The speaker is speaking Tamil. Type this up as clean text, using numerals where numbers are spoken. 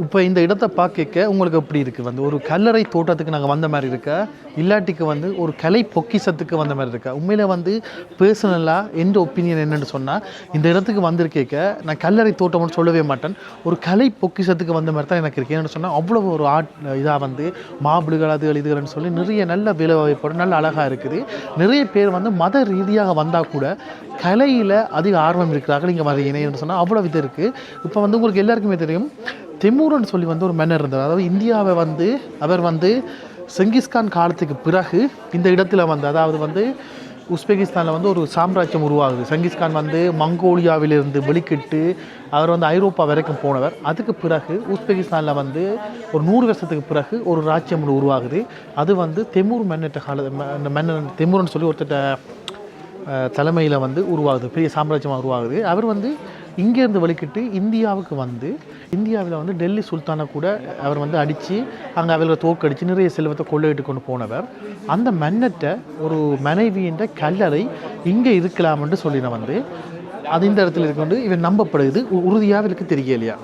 இப்போ இந்த இடத்தை பார்க்க உங்களுக்கு எப்படி இருக்குது? வந்து ஒரு கல்லறை தோட்டத்துக்கு நாங்கள் வந்த மாதிரி இருக்கா, இல்லாட்டிக்கு வந்து ஒரு கலை பொக்கிஷத்துக்கு வந்த மாதிரி இருக்கா? உண்மையில் வந்து பர்சனலாக எந்த ஒப்பீனியன் என்னென்னு சொன்னால், இந்த இடத்துக்கு வந்திருக்கேக்க நான் கல்லறை தோட்டம்னு சொல்லவே மாட்டேன், ஒரு கலை பொக்கிஷத்துக்கு வந்த மாதிரி தான் எனக்கு இருக்குது. என்னென்னு சொன்னால் அவ்வளோ ஒரு இதாக வந்து மாபிள்கள் அதுகள் இதுகள்னு சொல்லி நிறைய நல்ல விலை வாய்ப்போடு நல்ல அழகாக இருக்குது. நிறைய பேர் வந்து மத ரீதியாக வந்தால் கூட கலையில் அதிக ஆர்வம் இருக்கிறார்கள் இங்கே வரீங்கன்னு சொன்னால் அவ்வளோ இது இருக்குது. இப்போ வந்து உங்களுக்கு எல்லாருக்குமே தெரியும், தெமூரன் சொல்லி வந்து ஒரு மன்னர் இருந்தார். அதாவது இந்தியாவை வந்து அவர் வந்து செங்கிஸ்கான் காலத்துக்கு பிறகு இந்த இடத்துல வந்து, அதாவது வந்து உஸ்பெகிஸ்தானில் வந்து ஒரு சாம்ராஜ்யம் உருவாகுது. செங்கிஸ்கான் வந்து மங்கோலியாவிலிருந்து வெளிக்கிட்டு அவர் வந்து ஐரோப்பா வரைக்கும் போனவர். அதுக்கு பிறகு உஸ்பெகிஸ்தானில் வந்து ஒரு 100 வருஷத்துக்கு பிறகு ஒரு ராஜ்யம் உருவாகுது. அது வந்து தெமூர் மன்னர்கிட்ட இந்த மன்னர் தெமூரன் சொல்லி ஒருத்தட்ட தலைமையில் வந்து உருவாகுது, பெரிய சாம்ராஜ்யமாக உருவாகுது. அவர் வந்து இங்கேருந்து வெளிக்கிட்டு இந்தியாவுக்கு வந்து இந்தியாவில் வந்து டெல்லி சுல்தானை கூட அவர் வந்து அடித்து அங்கே அவர்களை தோக்கடித்து நிறைய செல்வத்தை கொள்ளையிட்டு கொண்டு போனவர். அந்த மன்னர்கிட்ட ஒரு மனைவியின் கல்லறை இங்கே இருக்கலாம்னு சொல்லின வந்து அது இந்த இடத்துல இருக்கு இவன் நம்பப்படுது. உறுதியாக இவருக்கு தெரியலையா?